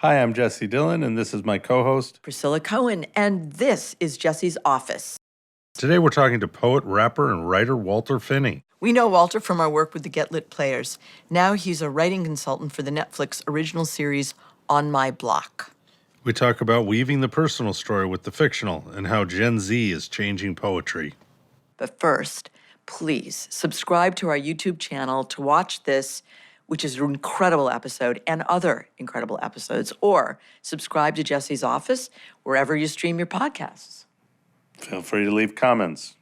Hi, I'm Jesse Dillon, and this is my co-host, Priscilla Cohen, and this is Jesse's Office. Today we're talking to poet, rapper, and writer Walter Finnie. We know Walter from our work with the Get Lit Players. Now he's a writing consultant for the Netflix original series On My Block. We talk about weaving the personal story with the fictional and how Gen Z is changing poetry. But first, please subscribe to our YouTube channel to watch this, which is an incredible episode, and other incredible episodes, or subscribe to Jesse's Office wherever you stream your podcasts. Feel free to leave comments,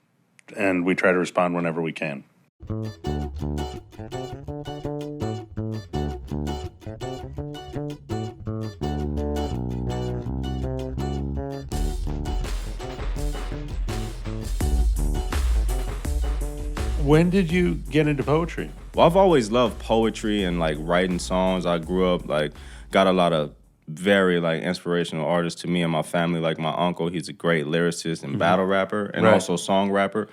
and we try to respond whenever we can. When did you get into poetry? Well, I've always loved poetry and like writing songs. I grew up got a lot of very inspirational artists to me and my family. Like my uncle, he's a great lyricist and battle rapper and also songwriter.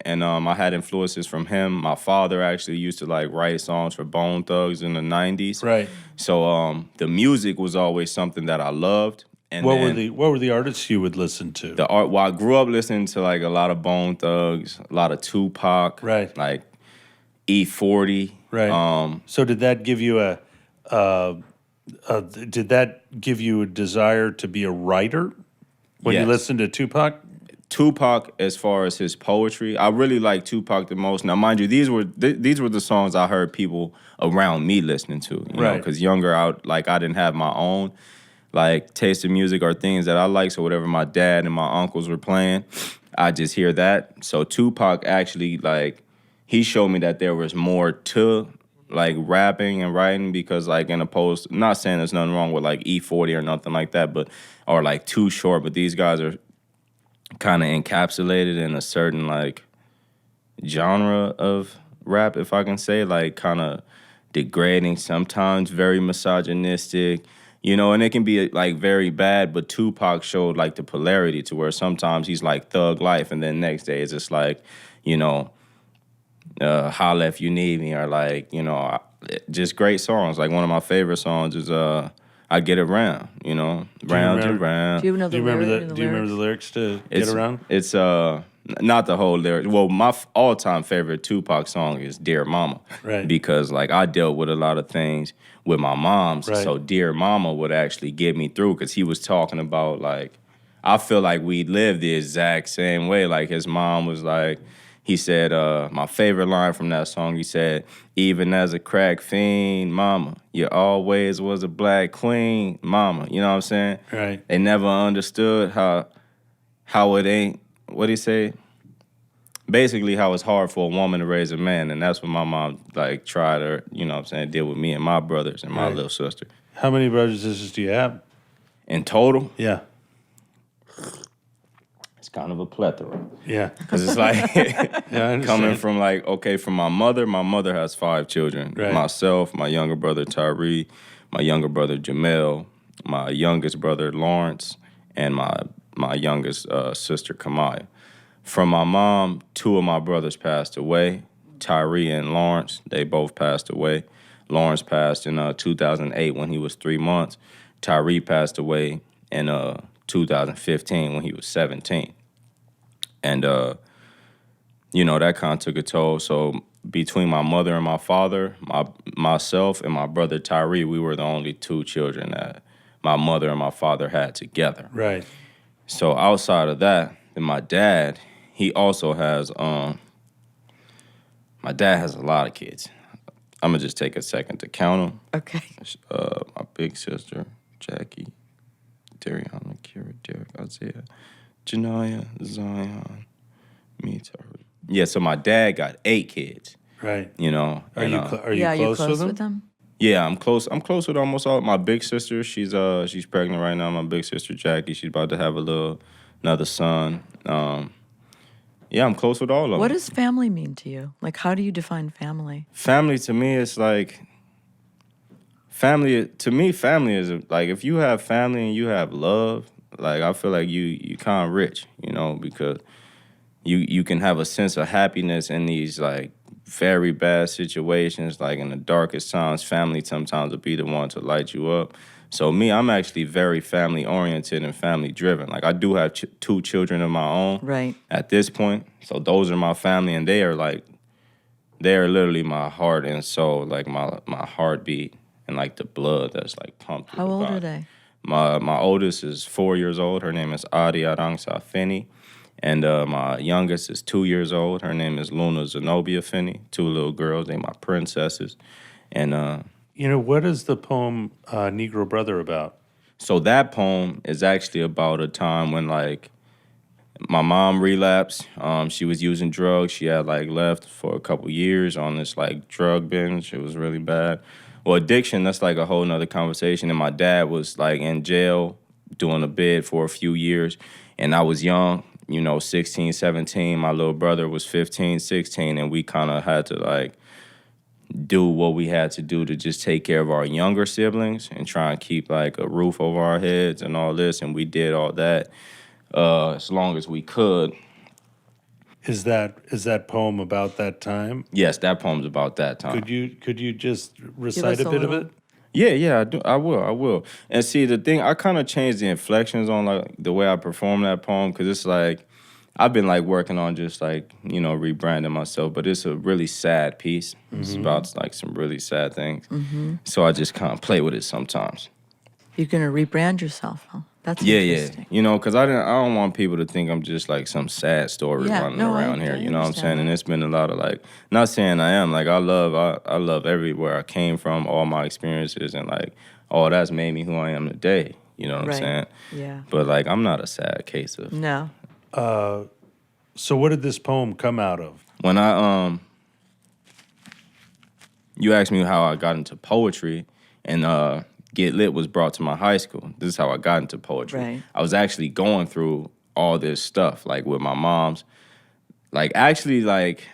And I had influences from him. My father actually used to write songs for Bone Thugs in the 90s. Right. So the music was always something that I loved. And what were the artists you would listen to? I grew up listening to a lot of Bone Thugs, a lot of Tupac, right? Like E40, right? So did that give you a desire to be a writer when you listened to Tupac? Tupac, as far as his poetry, I really like Tupac the most. Now, mind you, these were the songs I heard people around me listening to, you know, because younger, I didn't have my own taste of music or things that I like. So whatever my dad and my uncles were playing, I just hear that. So Tupac actually he showed me that there was more to rapping and writing, because in opposed, not saying there's nothing wrong with E40 or nothing like that, but or Too Short, but these guys are kind of encapsulated in a certain genre of rap, if I can say, kind of degrading, sometimes very misogynistic. You know, and it can be very bad, but Tupac showed the polarity to where sometimes he's thug life, and then next day it's just holla if you need me, or just great songs. One of my favorite songs is I Get Around, round and round. Do you know the lyrics? Do you remember the lyrics to Get Around? It's not the whole lyrics. Well, my all-time favorite Tupac song is Dear Mama. Right. Because I dealt with a lot of things with my mom's. Right. So Dear Mama would actually get me through, because he was talking about I feel like we lived the exact same way. His mom was he said, my favorite line from that song, he said, even as a crack fiend, mama, you always was a black queen, mama. You know what I'm saying? Right. They never understood how it ain't, what'd he say? Basically how it's hard for a woman to raise a man, and that's what my mom tried to, deal with me and my brothers and my little sister. How many brothers and sisters do you have? In total? Yeah. It's kind of a plethora. Yeah. Because it's coming from from my mother has 5 children. Right. Myself, my younger brother Tyree, my younger brother Jamel, my youngest brother Lawrence, and my youngest sister Kamaya. From my mom, 2 of my brothers passed away. Tyree and Lawrence, they both passed away. Lawrence passed in 2008 when he was 3 months. Tyree passed away in 2015 when he was 17. And, that kind of took a toll. So between my mother and my father, myself and my brother Tyree, we were the only 2 children that my mother and my father had together. Right. So outside of that, then my dad, he also has, my dad has a lot of kids. I'm going to just take a second to count them. Okay. My big sister, Jackie, Dariana, Kira, Derek, Isaiah, Janaya, Zion, me, Tari. Yeah, so my dad got 8 kids. Right. Are you close with them? Yeah, I'm close. I'm close with almost all. My big sister, she's pregnant right now. My big sister Jackie, she's about to have another son. Yeah, I'm close with all of them. What does family mean to you? How do you define family? Family to me is family. To me, family is if you have family and you have love, I feel like you kind of rich, because you can have a sense of happiness in these very bad situations, like in the darkest times, family sometimes will be the one to light you up. So me, I'm actually very family oriented and family driven. Like I do have 2 children of my own Right. at this point. So those are my family, and they are literally my heart and soul, like my heartbeat and like the blood that's like pumped through How the old body. are they? My oldest is 4 years old. Her name is Adi Arangsa Finnie. And my youngest is 2 years old. Her name is Luna Zenobia Finney. 2 little girls. They my princesses. And What is the poem Negro Brother about? so that poem is actually about a time when, like, my mom relapsed. She was using drugs. She had, like, left for a couple years on this, like, drug binge. It was really bad. Well, addiction, that's, like, a whole nother conversation. And my dad was, like, in jail doing a bid for a few years. And I was young. 16, 17. My little brother was 15, 16, and we kind of had to, like, do what we had to do to just take care of our younger siblings and try and keep, like, a roof over our heads and all this, and we did all that as long as we could. Is that poem about that time? Yes, that poem's about that time. Could you just recite us a a bit of little. it? Yeah, I do. I will. And see, the thing, I kind of changed the inflections on, like, the way I perform that poem, because it's like, I've been, like, working on just, like, rebranding myself, but it's a really sad piece. It's about, like, some really sad things. So I just kind of play with it sometimes. You're going to rebrand yourself, huh? That's Yeah, interesting. because I don't want people to think I'm just, like, some sad story Yeah, running no, around I here. You know what I'm understand saying? And that. it's been a lot of, like, not saying I am. Like, I love everywhere I came from, all my experiences, and, like, all that's made me who I am today. You know what I'm saying? Yeah. But, like, I'm not a sad case of. No. So what did this poem come out of? When you asked me how I got into poetry, and Get Lit was brought to my high school. This is how I got into poetry. Right. I was actually going through all this stuff, like with my mom's. Like, actually, like,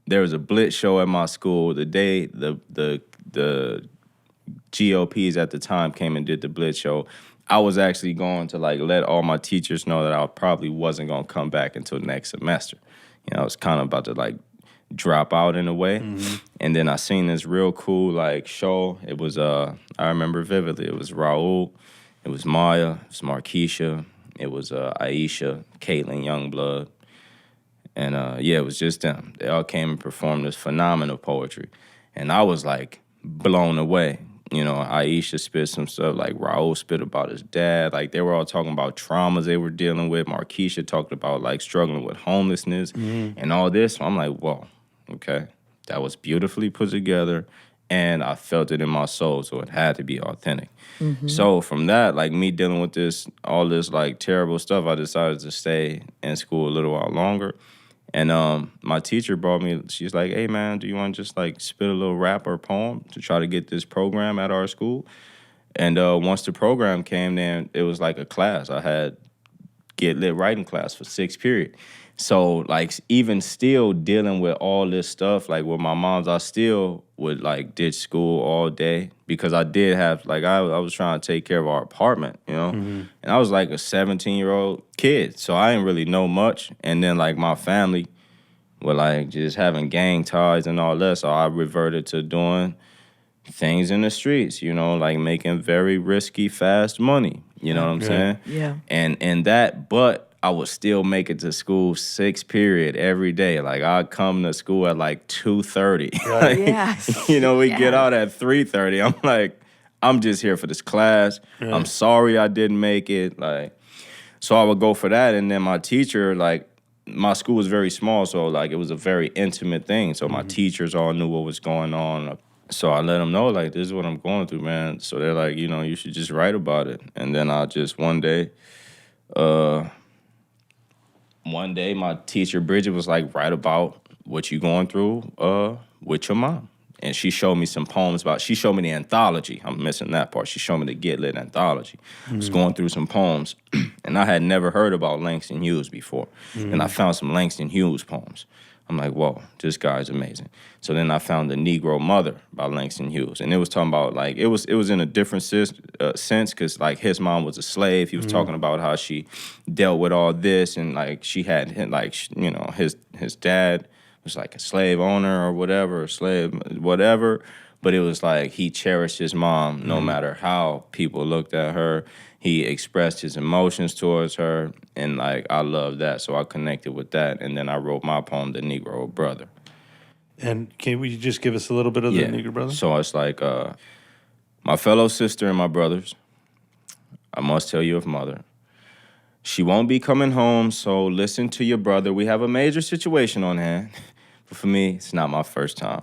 there was a blitz show at my school the day the GOPs at the time came and did the blitz show. I was actually going to, like, let all my teachers know that I probably wasn't going to come back until next semester. I was kind of about to, like, drop out in a way. And then I seen this real cool, like, show. It was, I remember vividly, it was Raul, it was Maya, it was Markeisha, it was Aisha, Caitlin Youngblood. And, it was just them. They all came and performed this phenomenal poetry. And I was, like, blown away. Aisha spit some stuff, like Raul spit about his dad. Like, they were all talking about traumas they were dealing with. Markeisha talked about, like, struggling with homelessness and all this. So I'm like, whoa, okay. That was beautifully put together, and I felt it in my soul, so it had to be authentic. So from that, like, me dealing with all this, like, terrible stuff, I decided to stay in school a little while longer. And my teacher brought me, she's like, hey, man, do you want to just, like, spit a little rap or poem to try to get this program at our school? And once the program came, then it was like a class. I had Get Lit writing class for 6th period. So, like, even still dealing with all this stuff, like, with my mom's, I still would, like, ditch school all day because I did have, like, I was trying to take care of our apartment, And I was, like, a 17-year-old kid, so I didn't really know much. And then, like, my family were, like, just having gang ties and all that, so I reverted to doing things in the streets, like making very risky, fast money. You know what I'm saying? Yeah. And that, but I would still make it to school 6th period every day. Like, I'd come to school at like 2:30. Right. Yes. We get out at 3:30. I'm like, I'm just here for this class. Right. I'm sorry I didn't make it. Like, so I would go for that. And then my teacher, like, my school was very small, so, like, it was a very intimate thing. So my teachers all knew what was going on. So I let them know, like, this is what I'm going through, man. So they're like, you should just write about it. And then I just one day, my teacher, Bridget, was like, write about what you going through with your mom. And she showed me some poems she showed me the anthology. I'm missing that part. She showed me the Get Lit anthology. I was going through some poems, and I had never heard about Langston Hughes before. And I found some Langston Hughes poems. I'm like, whoa, this guy's amazing. So then I found The Negro Mother by Langston Hughes. And it was talking about, like, it was in a different sense because, like, his mom was a slave. He was talking about how she dealt with all this, and, like, she had, like, his dad was like a slave owner or whatever, a slave, whatever. But it was like he cherished his mom no matter how people looked at her. He expressed his emotions towards her, and like I love that. So I connected with that, and then I wrote my poem, The Negro Brother. And can we just give us a little bit of the Negro Brother? So it's like, my fellow sister and my brothers, I must tell you of mother. She won't be coming home, so listen to your brother. We have a major situation on hand. But for me, it's not my first time.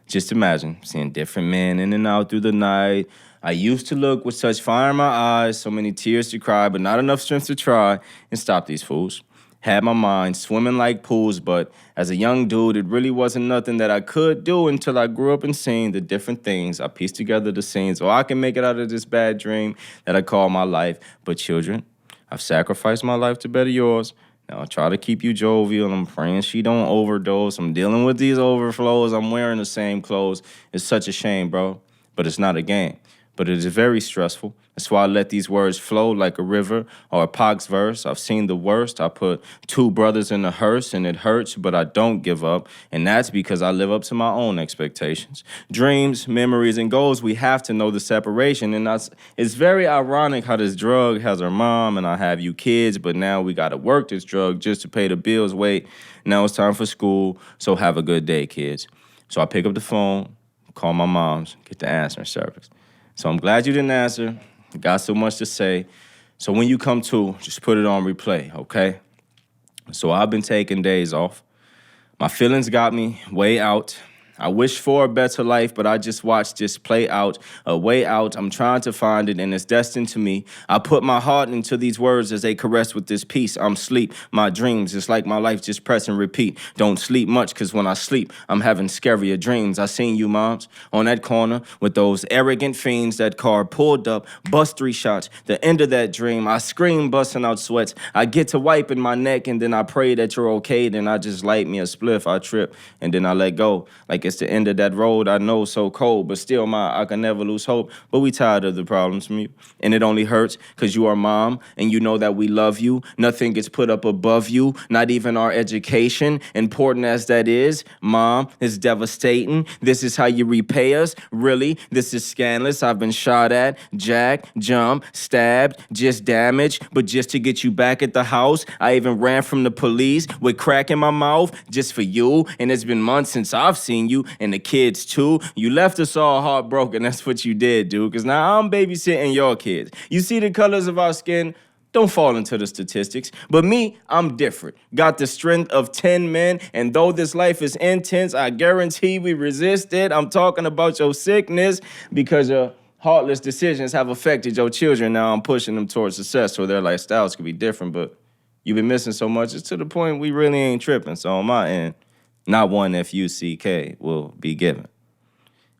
Just imagine seeing different men in and out through the night. I used to look with such fire in my eyes, so many tears to cry, but not enough strength to try and stop these fools. Had my mind swimming like pools, but as a young dude, it really wasn't nothing that I could do until I grew up and seen the different things. I pieced together the scenes so I can make it out of this bad dream that I call my life. But children, I've sacrificed my life to better yours. Now I try to keep you jovial. I'm praying she don't overdose. I'm dealing with these overflows. I'm wearing the same clothes. It's such a shame, bro. But it's not a game. But it is very stressful. That's why I let these words flow like a river or a Pac's verse. I've seen the worst. I put two brothers in a hearse and it hurts, but I don't give up. And that's because I live up to my own expectations. Dreams, memories, and goals, we have to know the separation. And it's very ironic how this drug has our mom and I have you kids, but now we got to work this drug just to pay the bills. Wait, now it's time for school, so have a good day, kids. So I pick up the phone, call my mom's, get the answering service. So I'm glad you didn't answer. Got so much to say. So when you come to, just put it on replay, okay? So I've been taking days off. My feelings got me way out. I wish for a better life, but I just watched this play out, a way out. I'm trying to find it, and it's destined to me. I put my heart into these words as they caress with this peace. I'm sleep, my dreams. It's like my life just press and repeat. Don't sleep much, because when I sleep, I'm having scarier dreams. I seen you, moms, on that corner with those arrogant fiends. That car pulled up, bust 3 shots. The end of that dream, I scream, busting out sweats. I get to wiping my neck, and then I pray that you're okay. Then I just light me a spliff. I trip, and then I let go. Like it's the end of that road I know so cold, but still I can never lose hope. But we tired of the problems from you, and it only hurts because you are mom, and you know that we love you. Nothing gets put up above you, not even our education, important as that is. Mom, it's devastating. This is how you repay us? Really? This is scandalous. I've been shot at, jacked, jumped, stabbed, just damaged, but just to get you back at the house. I even ran from the police with crack in my mouth just for you, and it's been months since I've seen you, and the kids too. You left us all heartbroken. That's what you did, dude, because now I'm babysitting your kids. You see the colors of our skin? Don't fall into the statistics. But me, I'm different. Got the strength of 10 men, and though this life is intense, I guarantee we resist it. I'm talking about your sickness because your heartless decisions have affected your children. Now I'm pushing them towards success so their lifestyles could be different, but you've been missing so much. It's to the point we really ain't tripping. So on my end, not one F-U-C-K will be given.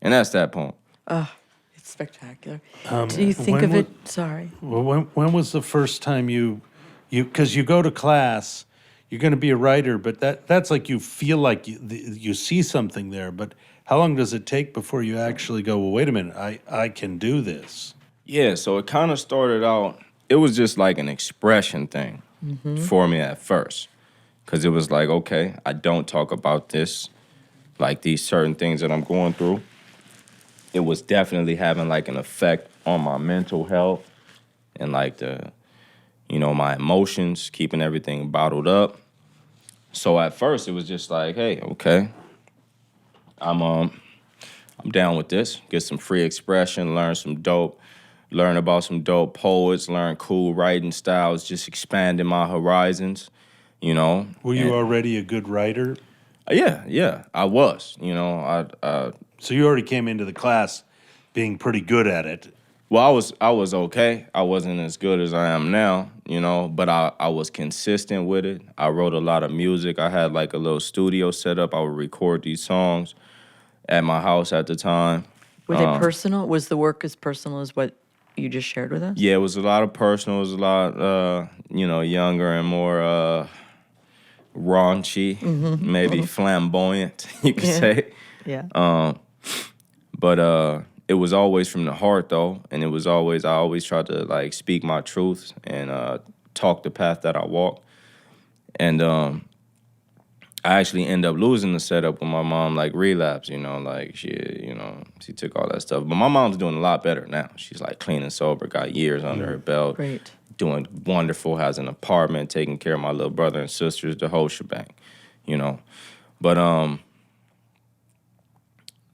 And that's that poem. It's spectacular. Do you think of it? Sorry. Well, when was the first time you because you go to class, you're going to be a writer, but that's like you feel like you see something there. But how long does it take before you actually go, well, wait a minute, I can do this? Yeah, so it kind of started out, it was just like an expression thing for me at first. Because it was like, okay, I don't talk about this, like these certain things that I'm going through. It was definitely having like an effect on my mental health and like my emotions, keeping everything bottled up. So at first it was just like, hey, okay, I'm down with this. Get some free expression, learn about some dope poets, learn cool writing styles, just expanding my horizons. Were you already a good writer? Yeah, I was. So you already came into the class being pretty good at it. Well, I was okay. I wasn't as good as I am now, but I was consistent with it. I wrote a lot of music. I had like a little studio set up. I would record these songs at my house at the time. Were they personal? Was the work as personal as what you just shared with us? Yeah, it was a lot of personal. It was a lot, younger and more raunchy, maybe flamboyant, you could say. Yeah. But it was always from the heart, though, and I always tried to, like, speak my truth and talk the path that I walk. And I actually end up losing the setup when my mom like relapsed, like she took all that stuff. But my mom's doing a lot better now. She's like clean and sober, got years under her belt. Great. Doing wonderful, has an apartment, taking care of my little brother and sisters, the whole shebang. But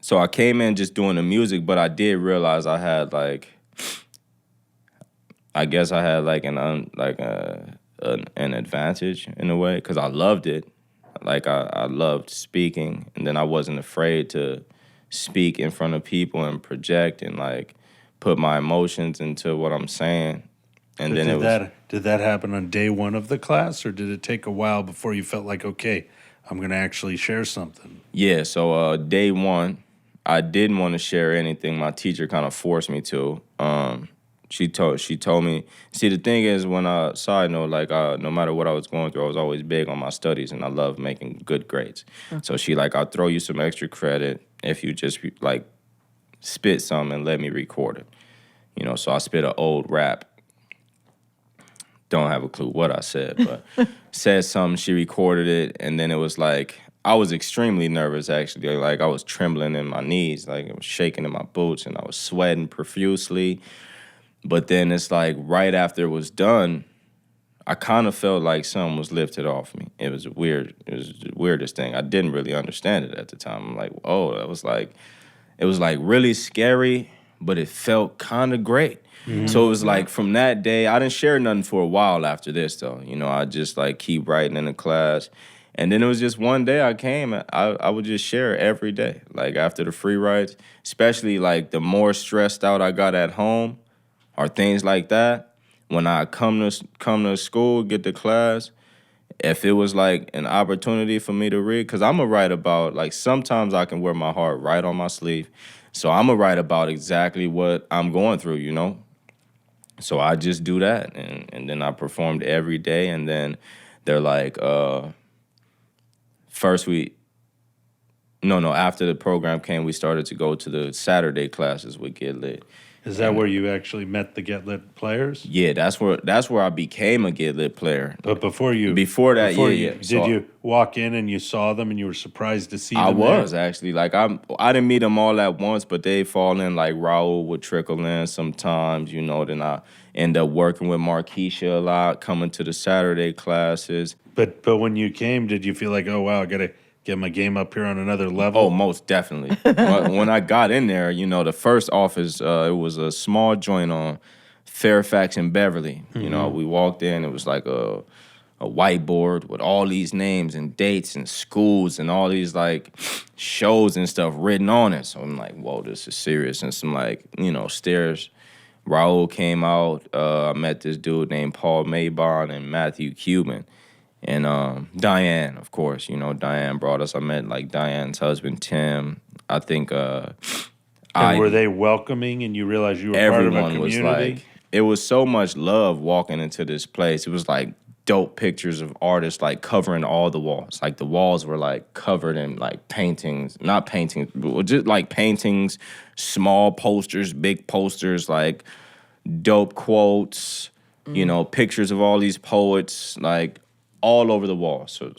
so I came in just doing the music, but I did realize I had like, I guess I had like an advantage in a way, because I loved it. Like I loved speaking, and then I wasn't afraid to speak in front of people and project and like put my emotions into what I'm saying. And then did that happen on day one of the class, or did it take a while before you felt like, okay, I'm going to actually share something? Yeah, so day one, I didn't want to share anything. My teacher kind of forced me to. She told me. See, the thing is, side note, like no matter what I was going through, I was always big on my studies, and I love making good grades. Okay. So she like, I'll throw you some extra credit if you just like spit some and let me record it. So I spit an old rap. Don't have a clue what I said, but said something. She recorded it, and then it was like, I was extremely nervous, actually. Like, I was trembling in my knees, like, it was shaking in my boots, and I was sweating profusely. But then it's like, right after it was done, I kind of felt like something was lifted off me. It was weird. It was the weirdest thing. I didn't really understand it at the time. I'm like, oh, it was like really scary, but it felt kind of great. Mm-hmm. So it was like, from that day, I didn't share nothing for a while after this, though. I just like keep writing in the class. And then it was just one day I came, I would just share every day. Like after the free writes, especially like the more stressed out I got at home or things like that, when I come to school, get to class, if it was like an opportunity for me to read, because I'm going to write about, like, sometimes I can wear my heart right on my sleeve. So I'm going to write about exactly what I'm going through. So I just do that, and then I performed every day, and then they're like, after the program came, we started to go to the Saturday classes with Get Lit. Is that where you actually met the Get Lit players? Yeah, that's where I became a Get Lit player. But before that, yeah. Did you walk in and you saw them and you were surprised to see them? I was actually, like, I didn't meet them all at once, but they fall in, like Raul would trickle in sometimes, then I end up working with Marquisha a lot, coming to the Saturday classes. But when you came, did you feel like, oh wow, I gotta get my game up here on another level? Oh, most definitely. When I got in there, the first office, it was a small joint on Fairfax and Beverly. Mm-hmm. We walked in, it was like a whiteboard with all these names and dates and schools and all these like shows and stuff written on it. So I'm like, whoa, this is serious. And some like, stairs. Raul came out. I met this dude named Paul Maybon and Matthew Cuban. And Diane, of course, Diane brought us. I met like Diane's husband, Tim. I think and were they welcoming, and you realized you were part of a community? Was like, it was so much love walking into this place. It was like dope pictures of artists like covering all the walls. Like the walls were like covered in like paintings, not paintings, but just like paintings, small posters, big posters, like dope quotes, pictures of all these poets, like all over the wall. So,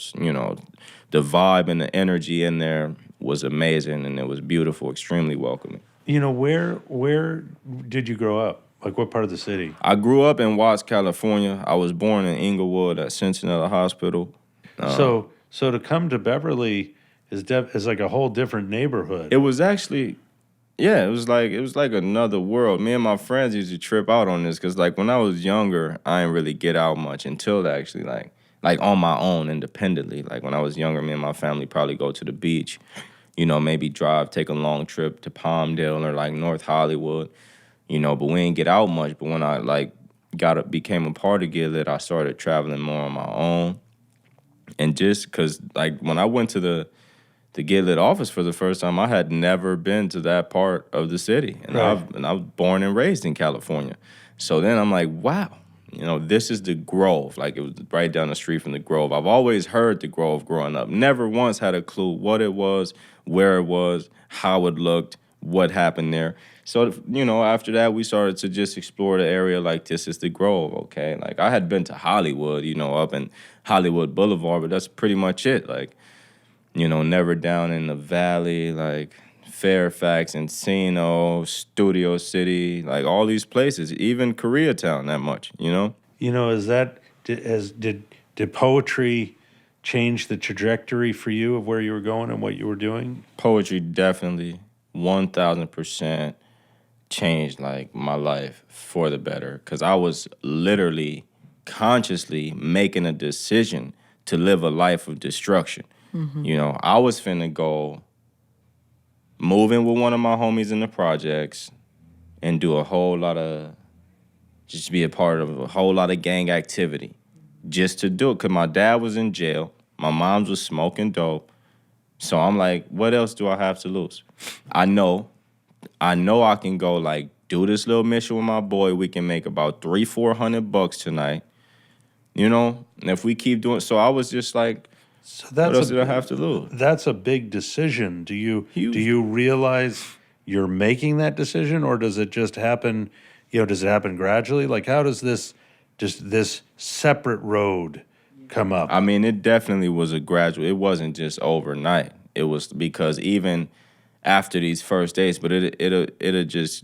the vibe and the energy in there was amazing, and it was beautiful, extremely welcoming. Where did you grow up? Like, what part of the city? I grew up in Watts, California. I was born in Inglewood at Cincinnati Hospital. So to come to Beverly is like a whole different neighborhood. It was actually, yeah, it was like another world. Me and my friends used to trip out on this because, like, when I was younger, I didn't really get out much until actually, like on my own, independently. Like when I was younger, me and my family probably go to the beach, maybe take a long trip to Palmdale or like North Hollywood, but we didn't get out much. But when I like became a part of Get Lit, I started traveling more on my own. And just because like when I went to the Get Lit office for the first time, I had never been to that part of the city. And right. I was born and raised in California. So then I'm like, wow. This is the Grove. Like, it was right down the street from the Grove. I've always heard the Grove growing up. Never once had a clue what it was, where it was, how it looked, what happened there. So, after that, we started to just explore the area like, this is the Grove, okay? Like, I had been to Hollywood, up in Hollywood Boulevard, but that's pretty much it. Like, you know, never down in the valley, like Fairfax, Encino, Studio City, like all these places, even Koreatown that much, you know? You know, did poetry change the trajectory for you of where you were going and what you were doing? Poetry definitely 1000% changed like my life for the better, because I was literally consciously making a decision to live a life of destruction. You know, I was finna go move in with one of my homies in the projects and do a whole lot of, just be a part of a whole lot of gang activity just to do it, because my dad was in jail, my mom was smoking dope. So I'm like, what else do I have to lose? I know I can go like do this little mission with my boy. We can make about $300-400 tonight, you know. And if we keep doing, so I was just like, So what else did I have to lose? That's a big decision. Huge. Do you realize you're making that decision, or does it just happen? You know, does it happen gradually? Like, how does this separate road come up? I mean, it definitely was a gradual. It wasn't just overnight. It was because even after these first days, but it'll just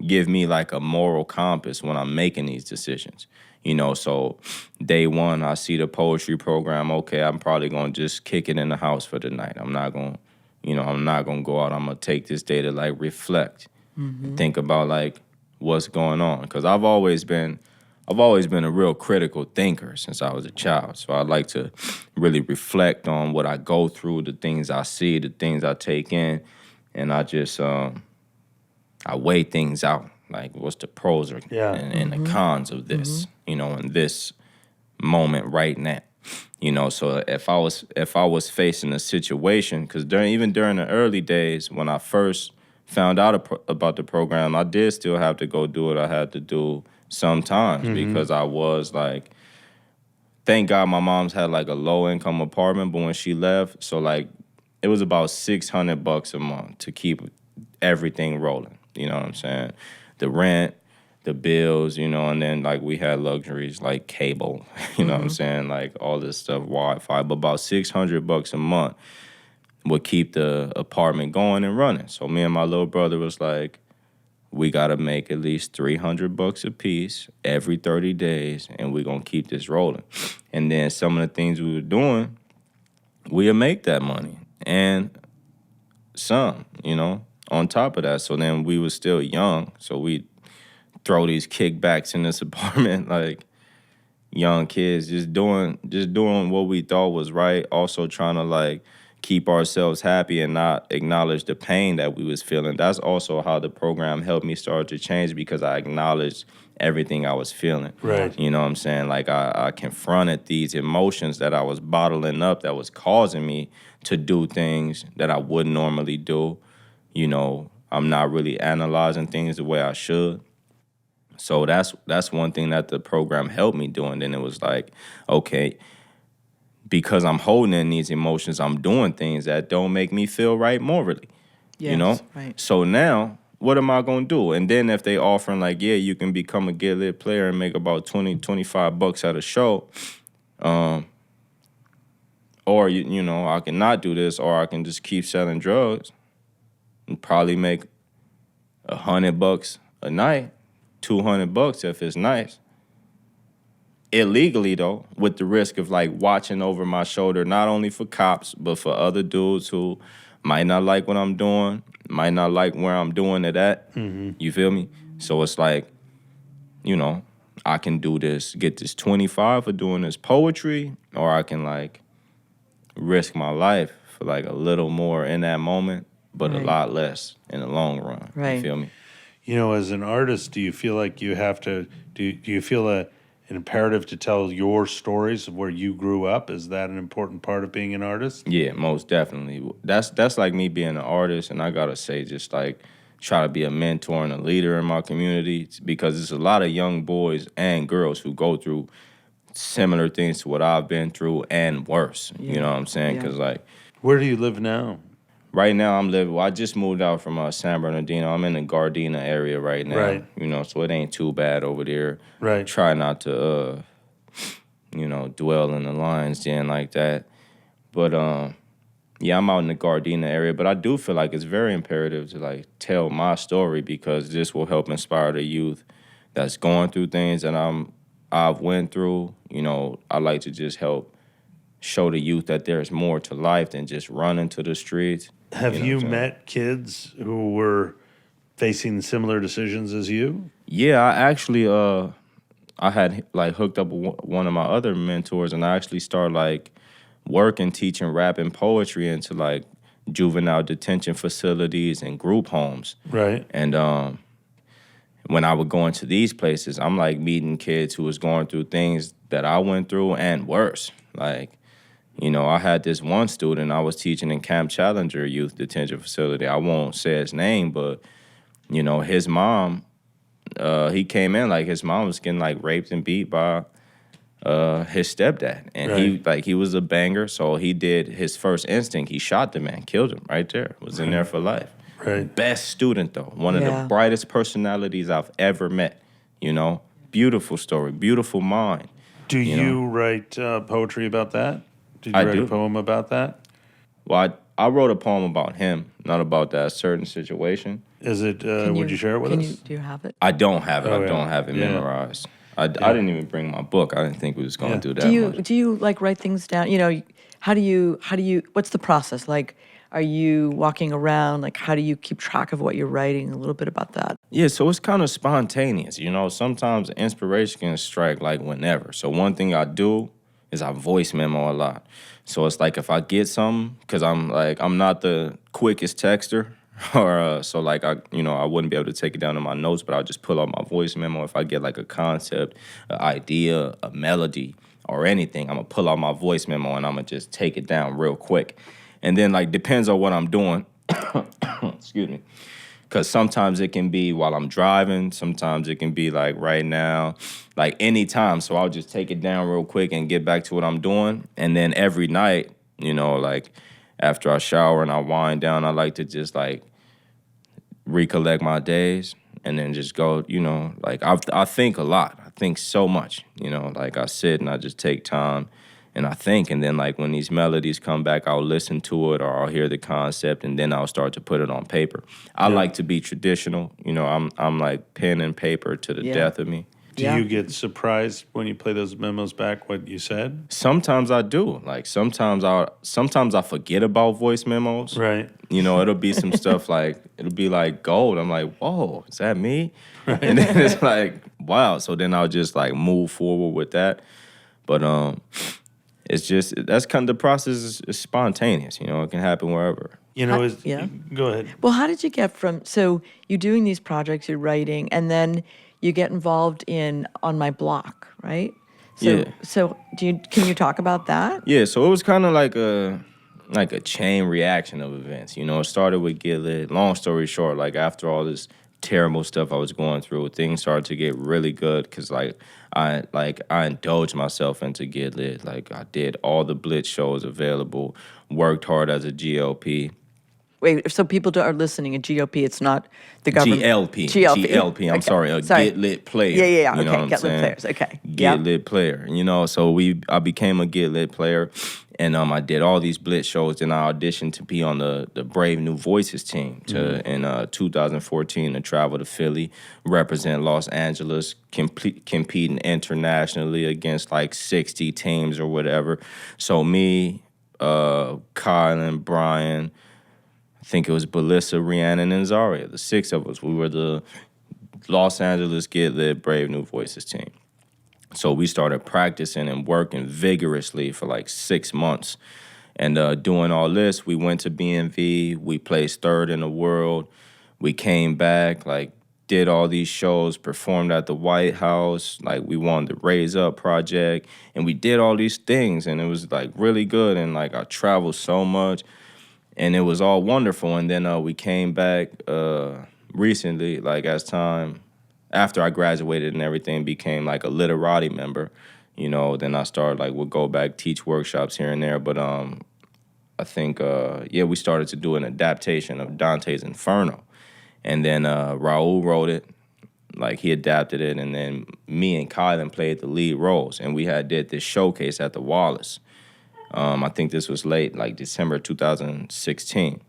give me like a moral compass when I'm making these decisions. You know, so day one, I see the poetry program. Okay, I'm probably gonna just kick it in the house for the night. I'm not gonna go out. I'm gonna take this day to like reflect, think about like what's going on. Because I've always been a real critical thinker since I was a child. So I like to really reflect on what I go through, the things I see, the things I take in, and I just I weigh things out. Like, what's the pros and the cons of this, you know, in this moment right now, you know. So if I was facing a situation, because during the early days when I first found out about the program, I did still have to go do what I had to do sometimes because I was like, thank God my mom's had like a low income apartment, but when she left, so like it was about $600 a month to keep everything rolling. You know what I'm saying? The rent, the bills, you know, and then like we had luxuries like cable, you know what I'm saying? Like all this stuff, Wi-Fi, but about $600 a month would keep the apartment going and running. So me and my little brother was like, we gotta make at least $300 a piece every 30 days, and we're gonna keep this rolling. And then some of the things we were doing, we'll make that money and some, you know, on top of that. So then we were still young, so we throw these kickbacks in this apartment like young kids, just doing what we thought was right, also trying to like keep ourselves happy and not acknowledge the pain that we was feeling. That's also how the program helped me start to change, because I acknowledged everything I was feeling. Right. You know what I'm saying? Like I confronted these emotions that I was bottling up that was causing me to do things that I wouldn't normally do. You know, I'm not really analyzing things the way I should. So that's one thing that the program helped me do. And then it was like, okay, because I'm holding in these emotions, I'm doing things that don't make me feel right morally. Yes, you know? right. So now, what am I going to do? And then if they offering like, yeah, you can become a Get Lit player and make about $20-25 at a show, or, you know, I can not do this, or I can just keep selling drugs and probably make $100 a night, $200 if it's nice. Illegally, though, with the risk of like watching over my shoulder, not only for cops, but for other dudes who might not like what I'm doing, might not like where I'm doing it at. You feel me? So it's like, you know, I can do this, get this 25 for doing this poetry, or I can like risk my life for like a little more in that moment, but a lot less in the long run. Right. You feel me? You know, as an artist, do you feel like you have to, do you feel an imperative to tell your stories of where you grew up? Is that an important part of being an artist? Yeah, most definitely. That's like me being an artist, and I gotta say, just like try to be a mentor and a leader in my community, because there's a lot of young boys and girls who go through similar things to what I've been through and worse. Yeah. You know what I'm saying? Yeah. Because like Where do you live now? right now well, I just moved out from San Bernardino. I'm in the Gardena area right now. Right. You know, so it ain't too bad over there. Right. Try not to, you know, dwell in the lion's den like that. But Yeah, I'm out in the Gardena area, but I do feel like it's very imperative to like tell my story because this will help inspire the youth that's going through things that I've went through. You know, I like to just help show the youth that there's more to life than just running to the streets. Have know you what I'm saying? met kids who were facing similar decisions as you? Yeah, I actually I had like hooked up with one of my other mentors, and I actually started like working teaching rap and poetry into like juvenile detention facilities and group homes. Right. And when I would go into these places, I'm like meeting kids who was going through things that I went through and worse. Like, you know, I had this one student I was teaching in Camp Challenger Youth Detention Facility. I won't say his name, but you know, his mom, he came in like his mom was getting like raped and beat by his stepdad, and he was a banger. So he did his first instinct. He shot the man, killed him right there. Was in there for life. Right. Best student though, one of the brightest personalities I've ever met. You know, beautiful story, beautiful mind. Do you you write poetry about that? Did you I write do. a poem about that? Well, I wrote a poem about him, not about that certain situation. Is it? Would you share it with us? Do you have it? I don't have it. Oh, I yeah. don't have it Yeah. memorized. I didn't even bring my book. I didn't think we was gonna Yeah. do that much. Do you like write things down? You know, how do you what's the process? Like, are you walking around? Like, how do you keep track of what you're writing? A little bit about that. Yeah, so it's kind of spontaneous, you know. Sometimes inspiration can strike like whenever. So one thing I do is I voice memo a lot. So it's like if I get something, because I'm not the quickest texter, or so like I wouldn't be able to take it down in my notes, but I'll just pull out my voice memo. If I get like a concept, an idea, a melody, or anything, I'm gonna pull out my voice memo and I'm gonna just take it down real quick. And then like depends on what I'm doing. Excuse me. Because sometimes it can be while I'm driving. Sometimes it can be like right now, like anytime. So I'll just take it down real quick and get back to what I'm doing. And then every night, you know, like after I shower and I wind down, I like to just like recollect my days and then just go, you know, like I think a lot. I think so much, you know, like I sit and I just take time and I think, and then like when these melodies come back, I'll listen to it or I'll hear the concept, and then I'll start to put it on paper. I like to be traditional, you know. I'm like pen and paper to the death of me. Do you get surprised when you play those memos back what you said? Sometimes I do. Like sometimes I forget about voice memos. Right. You know, it'll be some stuff like it'll be like gold. I'm like, whoa, is that me? Right. And then it's like, wow. So then I'll just like move forward with that. But it's just that's kind of the process is spontaneous. You know, it can happen wherever. You know, go ahead. Well, how did you get from, so you're doing these projects, you're writing, and then you get involved in On My Block, right? So, Yeah. So can you talk about that? Yeah, so it was kind of like a chain reaction of events. You know, it started with Get Lit. Long story short, like after all this terrible stuff I was going through, things started to get really good because I indulged myself into Get Lit. Like I did all the Blitz shows available, worked hard as a GLP. Wait, so people are listening, a GOP, it's not the government. GLP, I'm sorry, Get Lit player. Yeah, you know okay, what I'm Get Lit saying? players, okay. Get Lit player, you know, so I became a Get Lit player, and I did all these Blitz shows, and I auditioned to be on the Brave New Voices team in 2014 to travel to Philly, represent Los Angeles, competing internationally against like 60 teams or whatever. So me, Kyle and Brian, I think it was Belissa, Rhiannon, and Zaria. The six of us, we were the Los Angeles Get Lit Brave New Voices team. So we started practicing and working vigorously for like 6 months. And doing all this, we went to BMV. We placed third in the world. We came back, like did all these shows, performed at the White House. Like we won the Raise Up project. And we did all these things. And it was like really good. And like I traveled so much. And it was all wonderful. And then we came back recently, like after I graduated and everything, became like a literati member. You know, then I started would go back, teach workshops here and there. But I think, we started to do an adaptation of Dante's Inferno. And then Raul wrote it, like he adapted it. And then me and Kylan played the lead roles. And we did this showcase at the Wallace. I think this was late, like December 2016.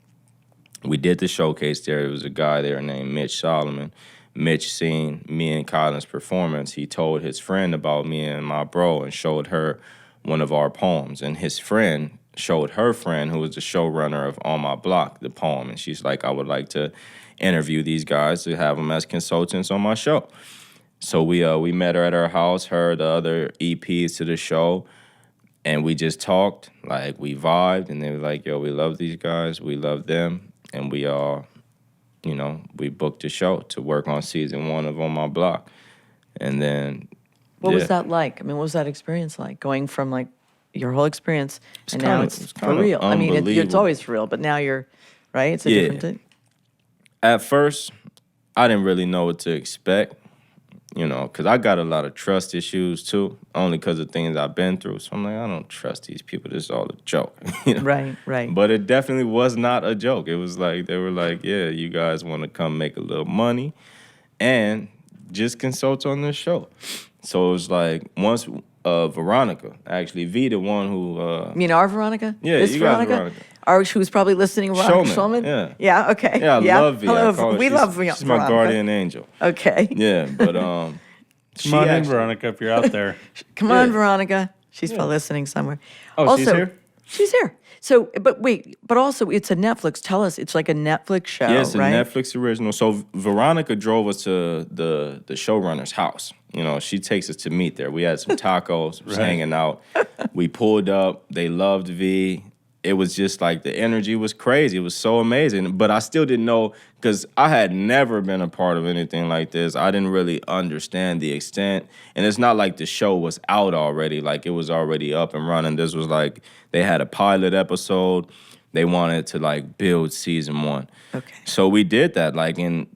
We did the showcase there. There was a guy there named Mitch Solomon. Mitch seen me and Kylan's performance. He told his friend about me and my bro and showed her one of our poems. And his friend showed her friend, who was the showrunner of On My Block, the poem. And she's like, I would like to interview these guys to have them as consultants on my show. So we met her at her house, heard the other EPs to the show, and we just talked. Like, we vibed, and they were like, yo, we love these guys, we love them. And we all, we booked a show to work on season 1 of On My Block. And then, What was that like? I mean, what was that experience like? Going from like your whole experience and now it's for real. I mean, it's always for real, but now you're, right? It's a different thing. At first, I didn't really know what to expect, because I got a lot of trust issues too, only because of things I've been through. So I'm like, I don't trust these people. This is all a joke. Right. But it definitely was not a joke. It was like, they were like, yeah, you guys want to come make a little money and just consult on this show. So it was like, once Veronica, actually, V, the one who... You mean our Veronica? Yeah, this you guys Veronica. Who was probably listening, Veronica Shulman? Yeah. Yeah, okay. Yeah, I love V. Hello, we love Veronica. She's my guardian angel. Okay. Yeah, but Come on in, Veronica, if you're out there. Come on, Veronica. She's probably listening somewhere. Oh, also, she's here? She's here. So, but also it's a Netflix. Tell us, it's like a Netflix show, right? Yeah, it's a Netflix original. So Veronica drove us to the showrunner's house. She takes us to meet there. We had some tacos, was hanging out. We pulled up. They loved V. It was just like the energy was crazy. It was so amazing. But I still didn't know, because I had never been a part of anything like this. I didn't really understand the extent. And it's not like the show was out already. Like, it was already up and running. This was like, they had a pilot episode. They wanted to like build season 1. Okay. So we did that. Like, and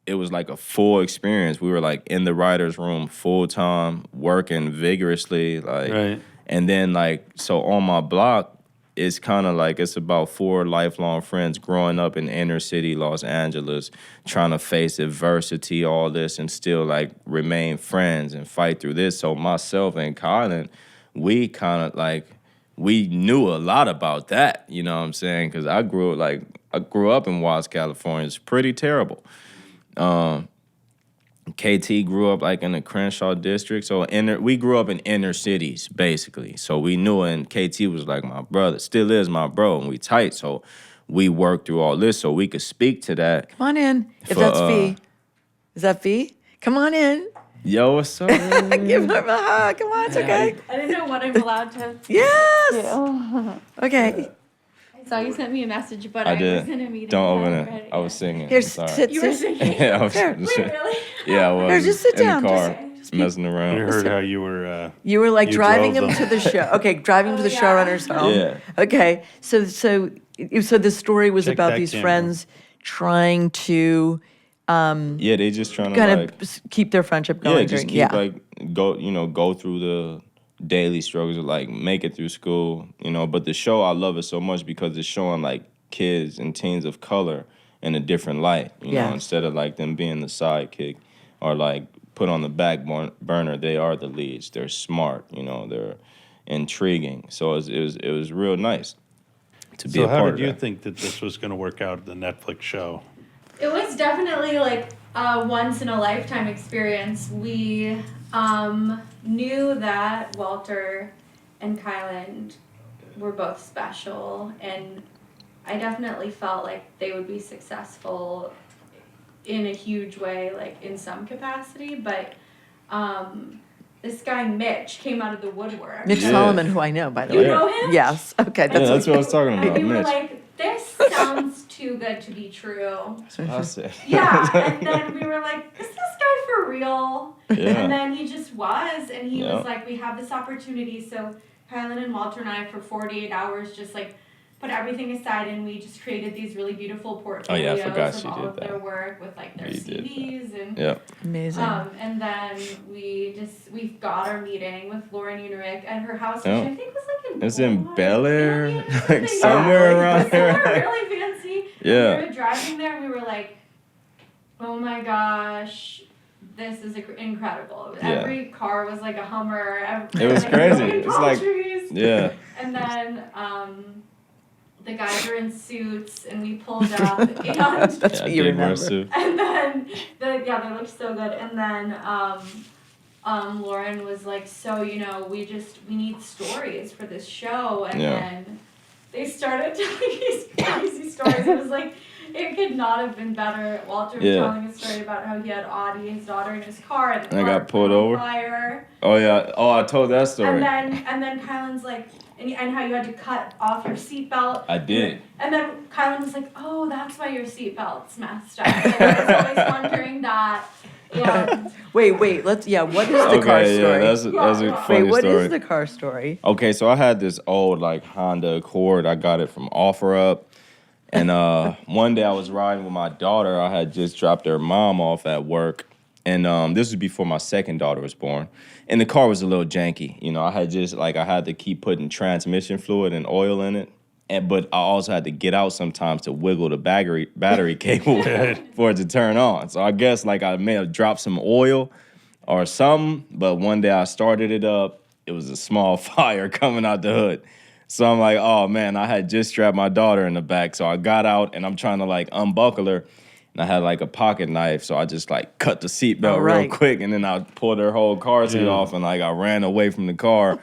it was like a full experience. We were like in the writer's room full time, working vigorously. Like, right. And then like, so On My Block, it's kind of like, it's about 4 lifelong friends growing up in inner city Los Angeles, trying to face adversity, all this, and still like remain friends and fight through this. So myself and Colin, we kind of like, we knew a lot about that, you know what I'm saying? Because I grew up in Watts, California. It's pretty terrible. KT grew up like in the Crenshaw district, so we grew up in inner cities basically. So we knew, and KT was like my brother, still is my bro, and we tight. So we worked through all this so we could speak to that. Come on in, if that's V. Is that V? Come on in. Yo, what's up? Give her a hug. Come on, it's okay. I didn't know what I'm allowed to. Yes. Okay. I saw you sent me a message, but I I did. was in a meeting. Don't open and I read it. I was singing. Here, Sorry. sit. You were singing? Yeah, I was. Here. Wait, really? Yeah, I was. Here, just sit down. In the car, Just messing I around. heard how you were. You were like You driving drove him to them. the show. Okay, driving to the yeah. showrunner's home. Yeah. Okay, so the story was Check about that these camera. friends trying to Yeah, they just trying to kind like. of keep their friendship going. Yeah, just keep like go through the daily struggles of like make it through school, But the show, I love it so much because it's showing like kids and teens of color in a different light, Yeah. Instead of like them being the sidekick or like put on the back burner, they are the leads. They're smart, they're intriguing. So it was real nice to be a So how part did you of that. think that this was going to work out, the Netflix show? It was definitely like a once in a lifetime experience. We knew that Walter and Kylan were both special, and I definitely felt like they would be successful in a huge way, like in some capacity. But this guy Mitch came out of the woodwork. Mitch Yeah. Solomon, who I know, by the You way. know him? Yes. Okay. Yeah, that's what I was talking And about, we were Mitch. like, this sounds too good to be true. That's what I said. Yeah, and then we were like, is this guy for real? Yeah. And then he just was, and he Yeah. was like, we have this opportunity. So Kylan and Walter and I, for 48 hours, just like put everything aside, and we just created these really beautiful portfolios forgot of she all did of that. their work with like their You did CVs and. Yeah. Amazing. And then we got our meeting with Lauren Unerick at her house, which Oh. I think was like in. It was in Beaumont, Bel Air, maybe, or like something. somewhere Yeah, around it was somewhere there. really fancy. Yeah. We were driving there. We were like, "Oh my gosh, this is incredible!" Yeah. Every car was like a Hummer. It was like, crazy. growing It's like palm trees. Yeah. And then the guys are in suits, and we pulled up, and That's Yeah, what I you did wear a remember. suit. and then they looked so good. And then Lauren was like, so we need stories for this show, and Yeah. then they started telling these crazy stories. It was like, it could not have been better. Walter was Yeah. telling a story about how he had Audie, his daughter, in his car, and the And I car got pulled caught on over? fire. Oh yeah. Oh, I told that story. And then Kylan's like, and how you had to cut off your seatbelt. I did. And then Kylan was like, oh, that's why your seatbelt's messed up. And I was always wondering that. And Wait, what is the car Okay, story? yeah, that's a funny Wait, what story. is the car story? Okay, so I had this old like Honda Accord. I got it from OfferUp. And one day I was riding with my daughter. I had just dropped her mom off at work. And this was before my second daughter was born. And the car was a little janky. I had to keep putting transmission fluid and oil in it. But I also had to get out sometimes to wiggle the battery cable for it to turn on. So I guess I may have dropped some oil or something. But one day I started it up. It was a small fire coming out the hood. So I'm like, oh man, I had just strapped my daughter in the back. So I got out and I'm trying to unbuckle her. And I had a pocket knife. So I just cut the seatbelt real quick. And then I pulled her whole car seat off and I ran away from the car.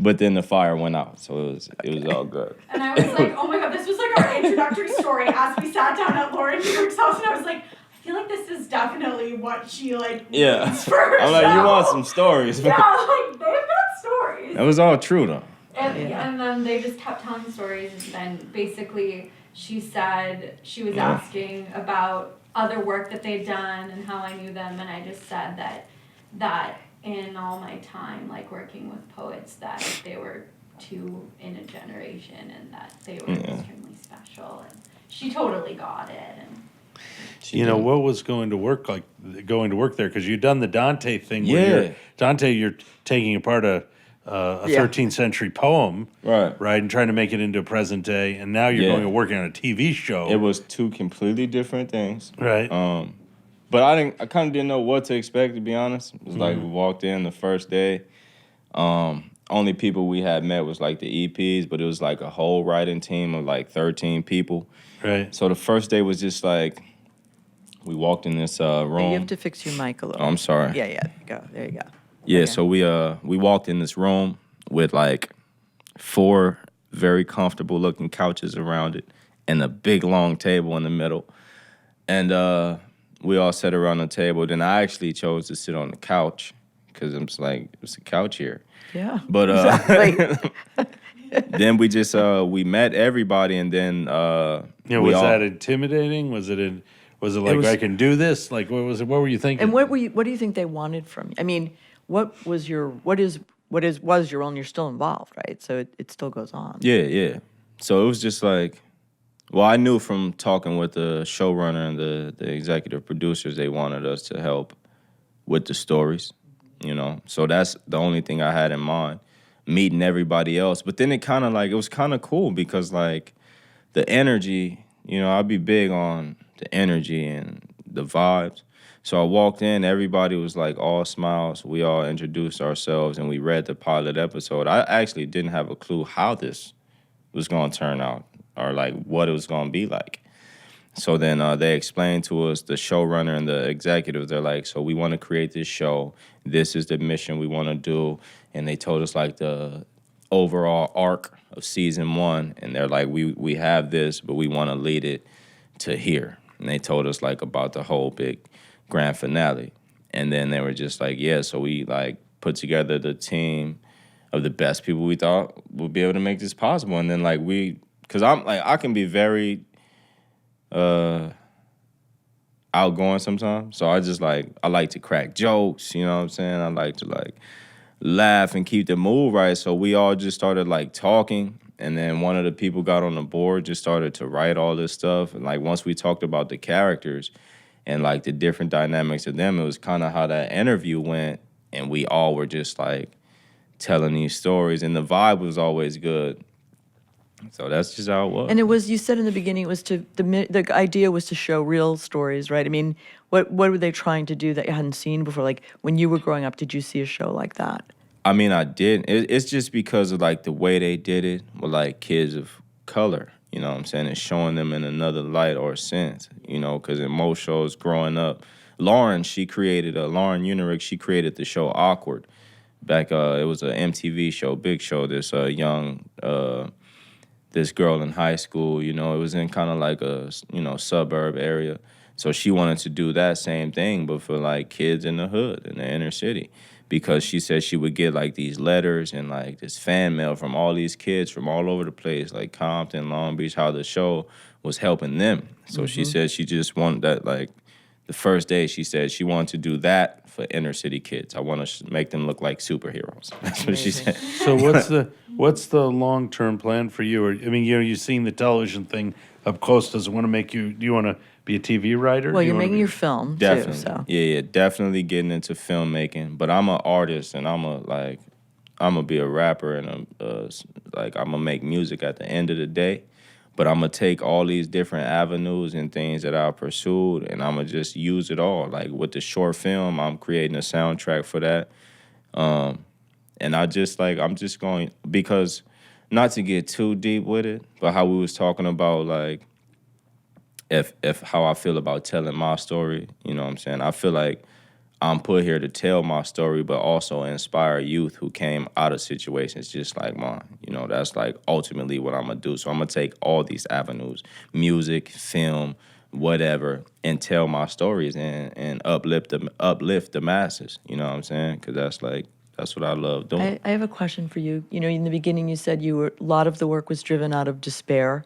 But then the fire went out. So it was all good. And I was like, oh my God, this was our introductory story as we sat down at Lauren York's house. And I was like, I feel like this is definitely what she Yeah. needs for her I'm like, show. you want some stories? Yeah, they've got stories. That was all true though. And then they just kept telling stories, and then basically she said she was asking about other work that they'd done and how I knew them, and I just said that in all my time working with poets, that they were two in a generation and that they were extremely special, and she totally got it. And What was going to work there? Because you'd done the Dante thing where you're taking apart a 13th century poem, right, and trying to make it into present day, and now you're going and working on a TV show. It was two completely different things, right? But I kind of didn't know what to expect, to be honest. It was we walked in the first day. Only people we had met was the EPs, but it was a whole writing team of 13 people. Right. So the first day was just we walked in this room. You have to fix your mic a little. Oh, I'm sorry. Yeah, go. There you go. Yeah, Okay. so we walked in this room with 4 very comfortable looking couches around it and a big long table in the middle. And we all sat around the table. Then I actually chose to sit on the couch because I'm just it's a couch here. Yeah. But exactly. then we just we met everybody, and then was that intimidating? Was it I can do this? What was it? What were you thinking? And what do you think they wanted from you? I mean, what was your role? And you're still involved, right? So it still goes on. Yeah. So it was just I knew from talking with the showrunner and the executive producers, they wanted us to help with the stories, So that's the only thing I had in mind, meeting everybody else. But then it kind of it was kind of cool because the energy, I'd be big on the energy and the vibes. So I walked in, everybody was all smiles. We all introduced ourselves and we read the pilot episode. I actually didn't have a clue how this was going to turn out or what it was going to be like. So then they explained to us, the showrunner and the executives, they're so we want to create this show. This is the mission we want to do. And they told us the overall arc of season 1. And they're we have this, but we want to lead it to here. And they told us about the whole big grand finale. And then they were just so we put together the team of the best people we thought would be able to make this possible. And then because I'm I can be very outgoing sometimes. So I just I like to crack jokes, you know what I'm saying? I like to laugh and keep the mood right. So we all just started talking. And then one of the people got on the board, just started to write all this stuff. And once we talked about the characters and the different dynamics of them, it was kind of how that interview went. And we all were just telling these stories. And the vibe was always good. So that's just how it was. And it was, you said in the beginning, it was the idea was to show real stories, right? I mean, what were they trying to do that you hadn't seen before? When you were growing up, did you see a show like that? I mean, I did. It's just because of like the way they did it with like kids of color. You know what I'm saying? And showing them in another light or sense. You know, because in most shows growing up, Lauren Unerick, she created the show Awkward. Back, it was a MTV show, big show. This young, this girl in high school. You know, it was in kind of like a suburb area. So she wanted to do that same thing, but for like kids in the hood, in the inner city. Because she said she would get like these letters and like this fan mail from all these kids from all over the place, like Compton, Long Beach, how the show was helping them. So she said she just wanted that, like the first day she said she wanted to do that for inner city kids. I want to make them look like superheroes. That's what she said. So what's the long-term plan for you? Or, I mean, you've seen the television thing up close. Does it want to make you, do you want to be a TV writer? Well, you're making your film Definitely. too, so. Yeah, definitely getting into filmmaking. But I'm an artist, and I'm gonna be a rapper, and I'm gonna make music at the end of the day. But I'm gonna take all these different avenues and things that I pursued, and I'm gonna just use it all. Like with the short film, I'm creating a soundtrack for that. And I'm just going, because not to get too deep with it, but how we was talking about like if how I feel about telling my story, you know what I'm saying? I feel like I'm put here to tell my story, but also inspire youth who came out of situations just like mine. You know, that's like ultimately what I'm gonna do. So I'm gonna take all these avenues, music, film, whatever, and tell my stories and uplift the masses. You know what I'm saying? Because that's what I love doing. I have a question for you. You know, in the beginning you said a lot of the work was driven out of despair.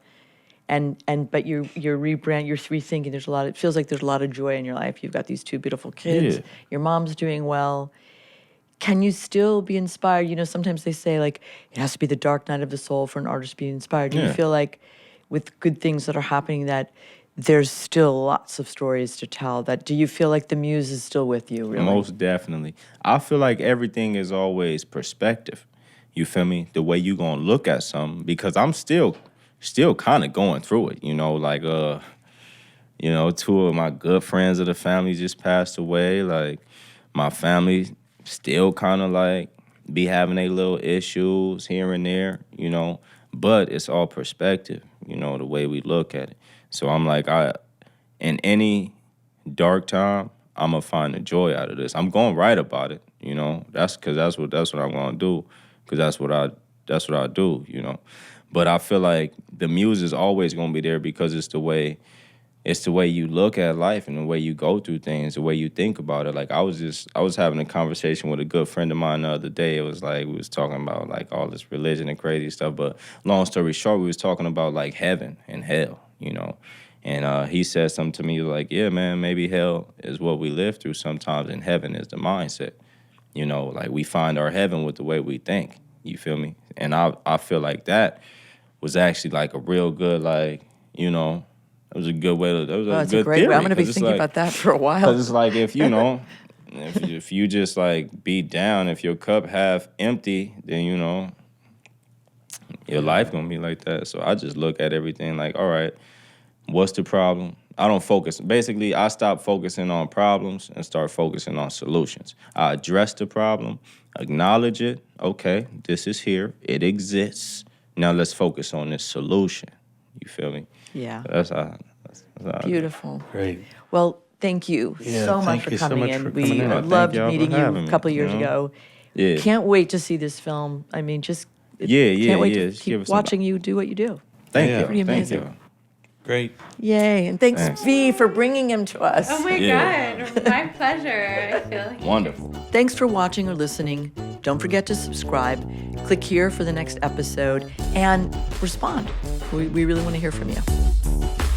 But you're rethinking. It feels like there's a lot of joy in your life. You've got these two beautiful kids. Yeah. Your mom's doing well. Can you still be inspired? You know, sometimes they say like it has to be the dark night of the soul for an artist to be inspired. Do you feel like with good things that are happening that there's still lots of stories to tell? Do you feel like the muse is still with you, really? Most definitely. I feel like everything is always perspective. You feel me? The way you gonna look at something, because I'm still kind of going through it, you know, like, two of my good friends of the family just passed away. Like, my family still kind of like be having their little issues here and there, you know, but it's all perspective, you know, the way we look at it. So I'm like, in any dark time, I'm gonna find the joy out of this. I'm gonna write about it, you know. That's what I'm gonna do, because that's what I do, you know. But I feel like the muse is always going to be there, because it's the way you look at life and the way you go through things, the way you think about it. Like I was having a conversation with a good friend of mine the other day. It was like we was talking about like all this religion and crazy stuff. But long story short, we was talking about like heaven and hell, you know. And he said something to me like, yeah, man, maybe hell is what we live through sometimes, and heaven is the mindset. You know, like we find our heaven with the way we think. You feel me? And I feel like that was actually like a real good, like, you know, it was a good way to, that was a good great theory. way. I'm going to be thinking about that for a while. Because it's like, if you know, if you just like be down, if your cup half empty, then, you know, your life going to be like that. So I just look at everything like, all right, what's the problem? I don't focus. Basically, I stop focusing on problems and start focusing on solutions. I address the problem, acknowledge it. Okay, this is here. It exists. Now let's focus on this solution. You feel me? Yeah. That's how Beautiful. Great. Well, thank you so much for coming in. We loved meeting you a couple years ago. Yeah. Can't wait to see this film. I mean, can't wait to keep watching you do what you do. Thank you. Pretty amazing. Thank you. Great. Yay. And thanks, V, for bringing him to us. Oh my God, my pleasure. I feel like Wonderful. Thanks for watching or listening. Don't forget to subscribe. Click here for the next episode and respond. We really want to hear from you.